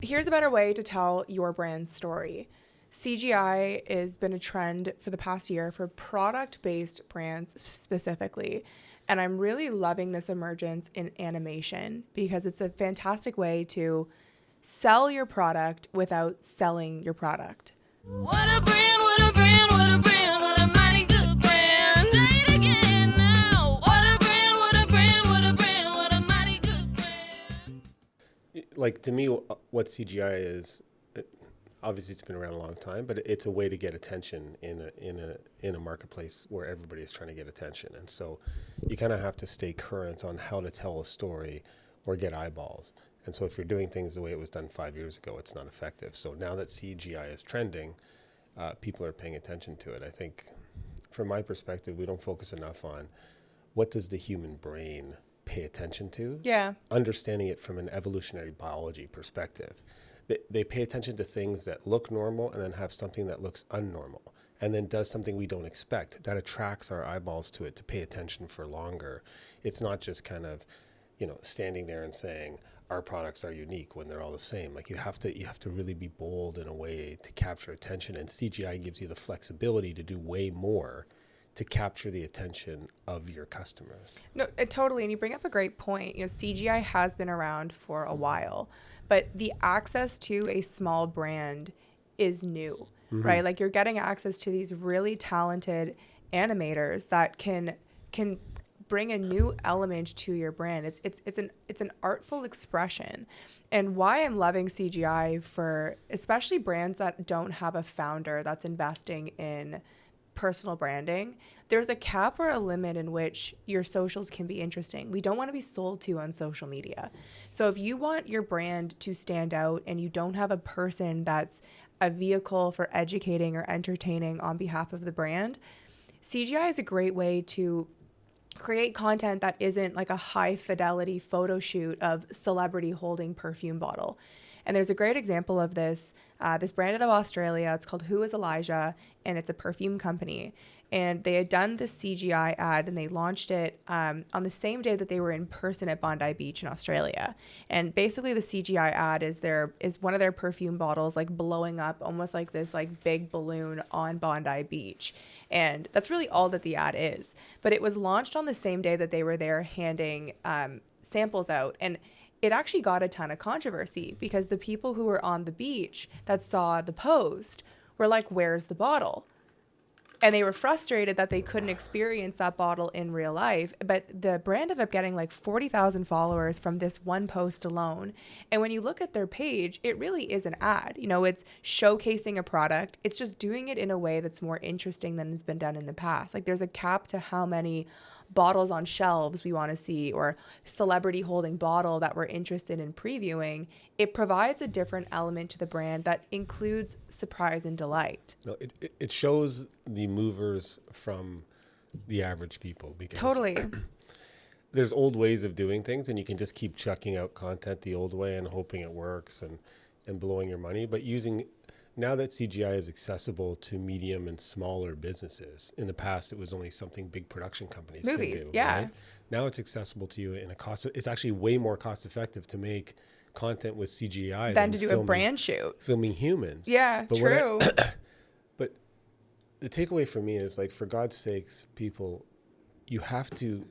Here's a better way to tell your brand's story. CGI has been a trend for the past year for product-based brands specifically. And I'm really loving this emergence in animation because it's a fantastic way to sell your product without selling your product. What a brand, what a brand, what a brand, what a mighty good brand. Say it again now. What a brand, what a brand, what a brand, what a mighty good brand. Like, to me, what CGI is, obviously it's been around a long time, but it's a way to get attention in a marketplace where everybody is trying to get attention. And so you kind of have to stay current on how to tell a story or get eyeballs. And so if you're doing things the way it was done 5 years ago, it's not effective. So now that CGI is trending, people are paying attention to it. I think from my perspective, we don't focus enough on what does the human brain pay attention to? Yeah. Understanding it from an evolutionary biology perspective. They pay attention to things that look normal and then have something that looks unnormal and then does something we don't expect. That attracts our eyeballs to it to pay attention for longer. It's not just kind of, standing there and saying our products are unique when they're all the same. Like you have to really be bold in a way to capture attention, and CGI gives you the flexibility to do way more to capture the attention of your customers. No, totally. And you bring up a great point. CGI has been around for a while, but the access to a small brand is new, right? Like you're getting access to these really talented animators that can bring a new element to your brand. It's an artful expression. And why I'm loving CGI for especially brands that don't have a founder that's investing in personal branding, there's a cap or a limit in which your socials can be interesting. We don't want to be sold to on social media. So if you want your brand to stand out and you don't have a person that's a vehicle for educating or entertaining on behalf of the brand, CGI is a great way to create content that isn't like a high fidelity photo shoot of celebrity holding perfume bottle. And there's a great example of this brand out of Australia. It's called Who is Elijah, and it's a perfume company. And they had done this CGI ad, and they launched it on the same day that they were in person at Bondi Beach in Australia. And basically, the CGI ad is one of their perfume bottles like blowing up, almost like this like big balloon on Bondi Beach. And that's really all that the ad is. But it was launched on the same day that they were there handing samples out, and it actually got a ton of controversy because the people who were on the beach that saw the post were like, where's the bottle? And they were frustrated that they couldn't experience that bottle in real life. But the brand ended up getting like 40,000 followers from this one post alone. And when you look at their page, it really is an ad. It's showcasing a product. It's just doing it in a way that's more interesting than has been done in the past. Like there's a cap to how many bottles on shelves we want to see or celebrity holding bottle that we're interested in previewing. It provides a different element to the brand that includes surprise and delight. No, it shows the movers from the average people, because Totally. there's old ways of doing things and you can just keep chucking out content the old way and hoping it works and blowing your money. But now that CGI is accessible to medium and smaller businesses, in the past it was only something big production companies Movies, can do. yeah. Right? Now it's accessible to you in it's actually way more cost effective to make content with CGI than to do a brand shoot. Filming humans. Yeah, but true. But the takeaway for me is, like, for God's sakes, people, you have to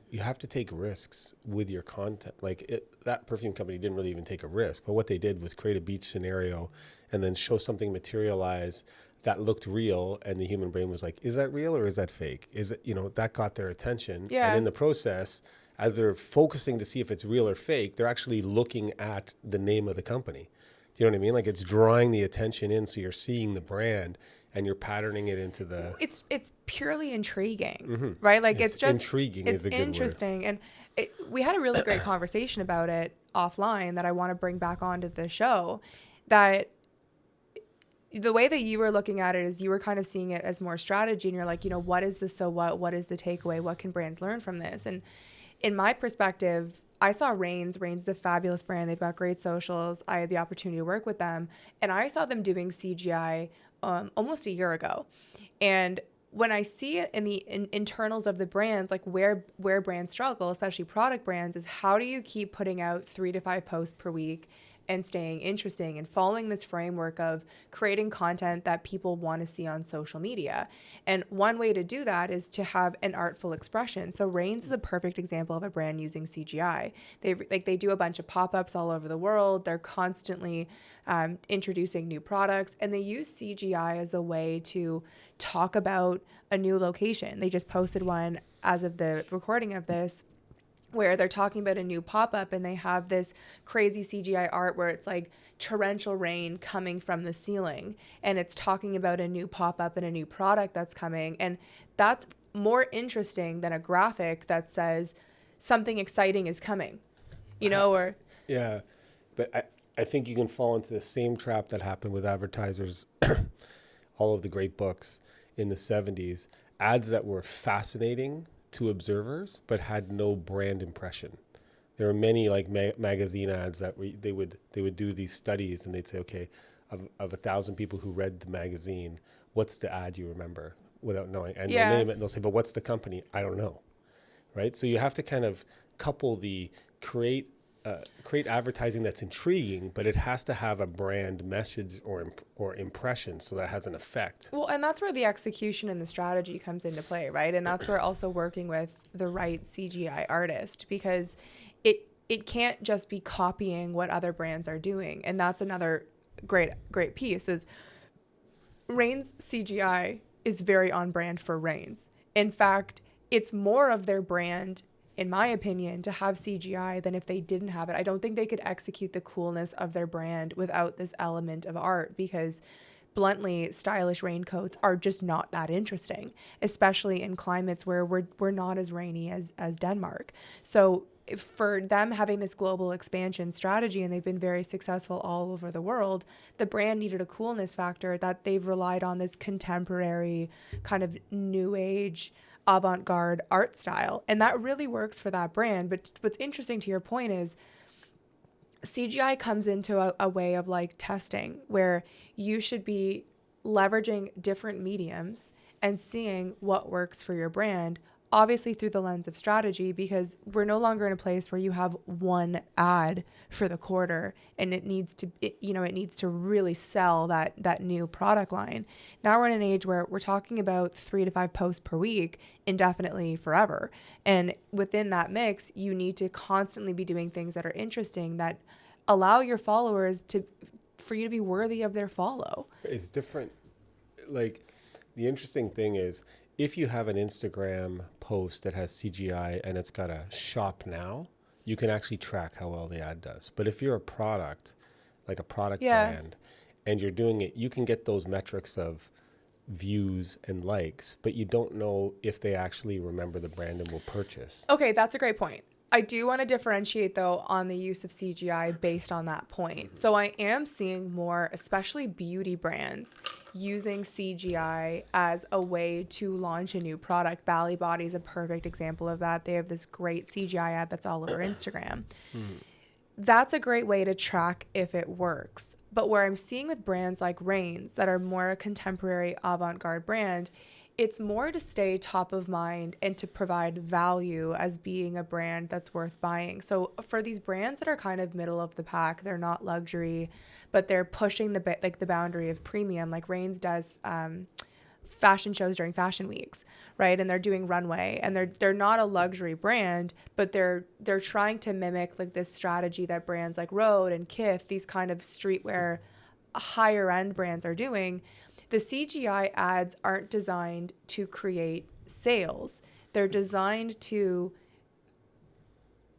take risks with your content. Like that perfume company didn't really even take a risk, but what they did was create a beach scenario and then show something materialize that looked real, and the human brain was like, is that real or is that fake? Is it, that got their attention. Yeah. And in the process, as they're focusing to see if it's real or fake, they're actually looking at the name of the company. Do you know what I mean? Like, it's drawing the attention in, so you're seeing the brand and you're patterning it into the... It's purely intriguing, right? Like, it's just... Intriguing it's is a good interesting. And we had a really great conversation about it offline that I want to bring back onto the show, that the way that you were looking at it is you were kind of seeing it as more strategy, and you're like, what is the so what is the takeaway? What can brands learn from this? And in my perspective, I saw Rains. Rains is a fabulous brand. They've got great socials. I had the opportunity to work with them, and I saw them doing CGI almost a year ago. And when I see it in the internals of the brands, like where brands struggle, especially product brands, is how do you keep putting out 3 to 5 posts per week and staying interesting and following this framework of creating content that people want to see on social media. And one way to do that is to have an artful expression. So Reigns is a perfect example of a brand using CGI. They do a bunch of pop-ups all over the world. They're constantly introducing new products, and they use CGI as a way to talk about a new location. They just posted one as of the recording of this, where they're talking about a new pop-up, and they have this crazy CGI art where it's like torrential rain coming from the ceiling, and it's talking about a new pop-up and a new product that's coming. And that's more interesting than a graphic that says something exciting is coming, or... Yeah, but I think you can fall into the same trap that happened with advertisers, all of the great books in the 70s, ads that were fascinating to observers but had no brand impression. There were many like magazine ads that they would do these studies, and they'd say, okay, of 1,000 people who read the magazine, what's the ad you remember, without knowing? And they'll name it, and they'll say, but what's the company? I don't know, right? So you have to kind of couple the create advertising that's intriguing, but it has to have a brand message or impression, so that has an effect. Well, and that's where the execution and the strategy comes into play, right? And that's where also working with the right CGI artist, because it can't just be copying what other brands are doing. And that's another great piece is Reigns CGI is very on brand for Reigns. In fact, it's more of their brand, in my opinion, to have CGI than if they didn't have it. I don't think they could execute the coolness of their brand without this element of art, because bluntly, stylish raincoats are just not that interesting, especially in climates where we're not as rainy as Denmark. So for them having this global expansion strategy, and they've been very successful all over the world, the brand needed a coolness factor that they've relied on this contemporary kind of new age avant-garde art style, and that really works for that brand. But what's interesting to your point is CGI comes into a way of like testing, where you should be leveraging different mediums and seeing what works for your brand, obviously through the lens of strategy, because we're no longer in a place where you have one ad for the quarter and it needs to really sell that new product line. Now we're in an age where we're talking about 3 to 5 posts per week indefinitely forever. And within that mix, you need to constantly be doing things that are interesting, that allow your followers for you to be worthy of their follow. It's different. Like, the interesting thing is, if you have an Instagram post that has CGI and it's got a shop now, you can actually track how well the ad does. But if you're a product, like a product brand, and you're doing it, you can get those metrics of views and likes, but you don't know if they actually remember the brand and will purchase. Okay, that's a great point. I do want to differentiate, though, on the use of CGI based on that point. So I am seeing more, especially beauty brands, using CGI as a way to launch a new product. Bally Body is a perfect example of that. They have this great CGI ad that's all over Instagram. That's a great way to track if it works. But where I'm seeing with brands like Reigns that are more a contemporary avant-garde brand, it's more to stay top of mind and to provide value as being a brand that's worth buying. So for these brands that are kind of middle of the pack, they're not luxury, but they're pushing the boundary of premium. Like Reigns does fashion shows during fashion weeks, right? And they're doing runway, and they're not a luxury brand, but they're trying to mimic like this strategy that brands like Rhode and Kith, these kind of streetwear higher end brands are doing. The CGI ads aren't designed to create sales. They're designed to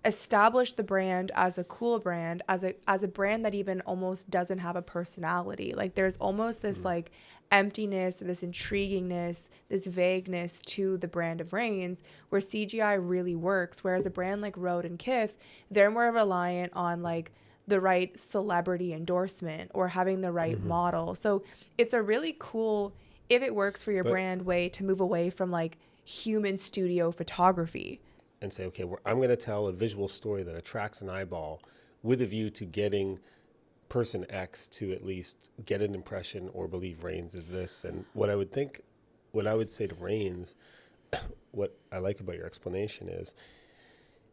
establish the brand as a cool brand, as a brand that even almost doesn't have a personality. Like there's almost this like emptiness, this intriguingness, this vagueness to the brand of Reigns, where CGI really works. Whereas a brand like Rhode and Kith, they're more reliant on like the right celebrity endorsement or having the right model. So it's a really cool, if it works for your brand, way to move away from like human studio photography. And say, okay, I'm going to tell a visual story that attracts an eyeball with a view to getting person X to at least get an impression or believe Reigns is this. And what I would say to Reigns, what I like about your explanation is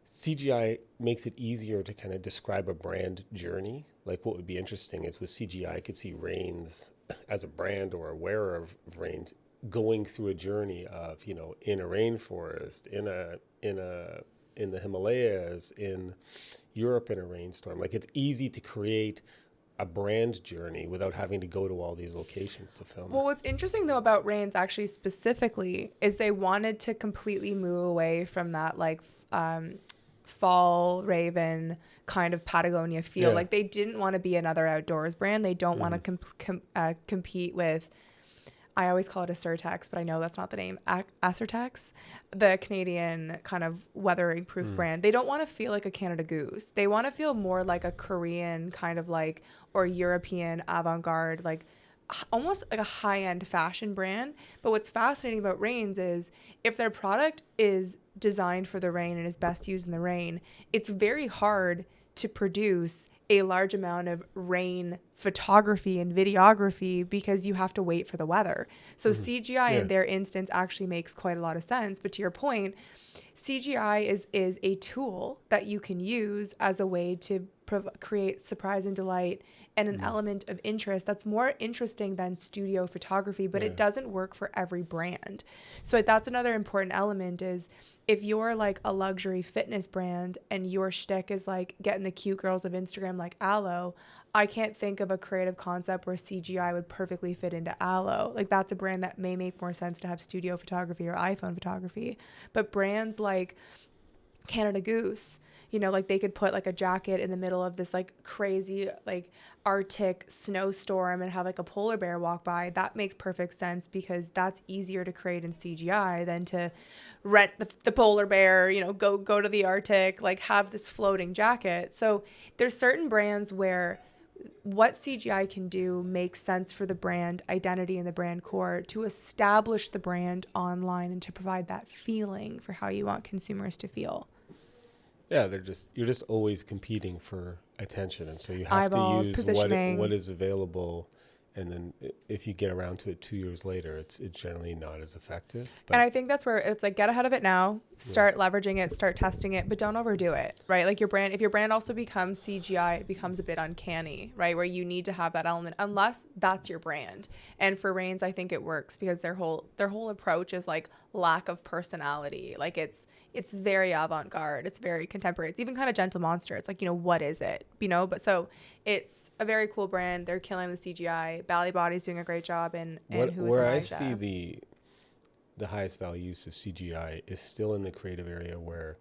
CGI makes it easier to kind of describe a brand journey. Like what would be interesting is with CGI, I could see Reigns as a brand or a wearer of Reigns going through a journey of, you know, in a rainforest, in the Himalayas, in Europe in a rainstorm. Like it's easy to create a brand journey without having to go to all these locations to film Well, it. what's interesting though about Reigns actually specifically is they wanted to completely move away from that like fall raven kind of Patagonia feel. Yeah. Like they didn't want to be another outdoors brand. They don't want to compete with. I always call it a Surtex, but I know that's not the name. Acertex, the Canadian kind of weathering proof brand. They don't want to feel like a Canada Goose. They want to feel more like a Korean kind of like, or European avant-garde, like almost like a high-end fashion brand. But what's fascinating about Reigns is if their product is designed for the rain and is best used in the rain, it's very hard to produce a large amount of rain photography and videography because you have to wait for the weather. So CGI in their instance actually makes quite a lot of sense. But to your point, CGI is a tool that you can use as a way to create surprise and delight and an element of interest that's more interesting than studio photography, but it doesn't work for every brand. So that's another important element is if you're like a luxury fitness brand and your shtick is like getting the cute girls of Instagram like Aloe, I can't think of a creative concept where CGI would perfectly fit into Aloe. Like that's a brand that may make more sense to have studio photography or iPhone photography. But brands like Canada Goose, you know, like they could put like a jacket in the middle of this like crazy like Arctic snowstorm and have like a polar bear walk by. That makes perfect sense because that's easier to create in CGI than to rent the polar bear, you know, go to the Arctic, like have this floating jacket. So there's certain brands where what CGI can do makes sense for the brand identity and the brand core to establish the brand online and to provide that feeling for how you want consumers to feel. Yeah, you're just always competing for attention, and so you have Eyeballs, to use positioning. what is available, and then if you get around to it 2 years later, it's generally not as effective. But And I think that's where it's like get ahead of it now, start leveraging it, start testing it, but don't overdo it, right? Like if your brand also becomes CGI, it becomes a bit uncanny, right? Where you need to have that element unless that's your brand. And for Reigns, I think it works because their whole approach is like lack of personality. Like it's very avant-garde, it's very contemporary, it's even kind of Gentle Monster. It's like, you know, what is it, you know? But so it's a very cool brand. They're killing the CGI. Bally Body's doing a great job, and who is where I Elijah. see the highest value use of CGI is still in the creative area where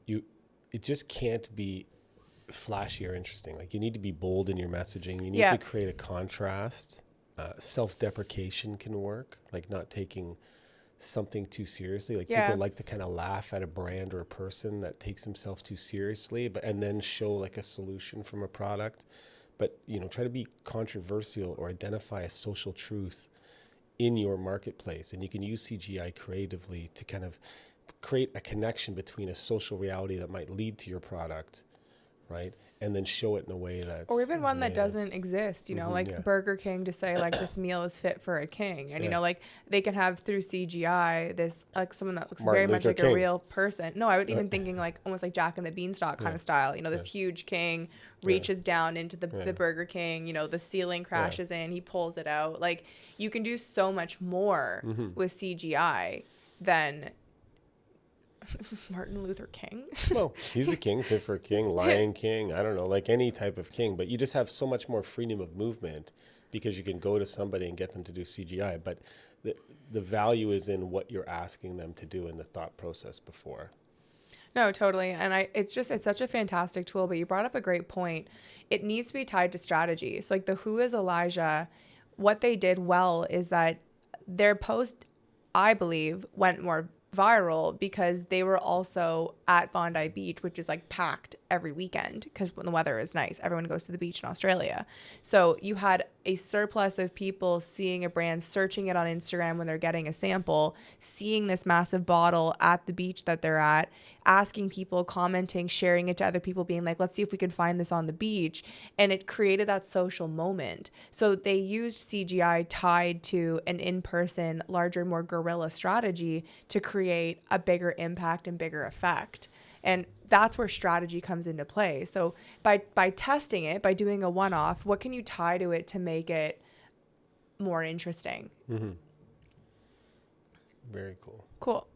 it just can't be flashy or interesting. Like you need to be bold in your messaging. You need to create a contrast. Self-deprecation can work, like not taking something too seriously. Like people like to kind of laugh at a brand or a person that takes himself too seriously, and then show like a solution from a product. But, you know, try to be controversial or identify a social truth in your marketplace. And you can use CGI creatively to kind of create a connection between a social reality that might lead to your product, right? And then show it in a way that's... Or even one that doesn't exist, you know, like Burger King to say like this meal is fit for a king. And, you know, like they can have through CGI this, like someone that looks very much like a real person. No, I would even thinking like almost like Jack and the Beanstalk kind of style, you know, this huge king reaches down into the Burger King, you know, the ceiling crashes in, he pulls it out. Like you can do so much more with CGI than... Martin Luther King. Well, he's a king, fit for a king, Lion King. I don't know, like any type of king. But you just have so much more freedom of movement because you can go to somebody and get them to do CGI. But the value is in what you're asking them to do in the thought process before. No, totally. And it's such a fantastic tool. But you brought up a great point. It needs to be tied to strategy. So like the Who is Elijah, what they did well is that their post, I believe, went more viral because they were also at Bondi Beach, which is like packed every weekend because when the weather is nice, everyone goes to the beach in Australia. So you had a surplus of people seeing a brand, searching it on Instagram when they're getting a sample, seeing this massive bottle at the beach that they're at, asking people, commenting, sharing it to other people, being like, let's see if we can find this on the beach. And it created that social moment. So they used CGI tied to an in-person, larger, more guerrilla strategy to create a bigger impact and bigger effect. And that's where strategy comes into play. So by testing it, by doing a one-off, what can you tie to it to make it more interesting? Very cool. Cool.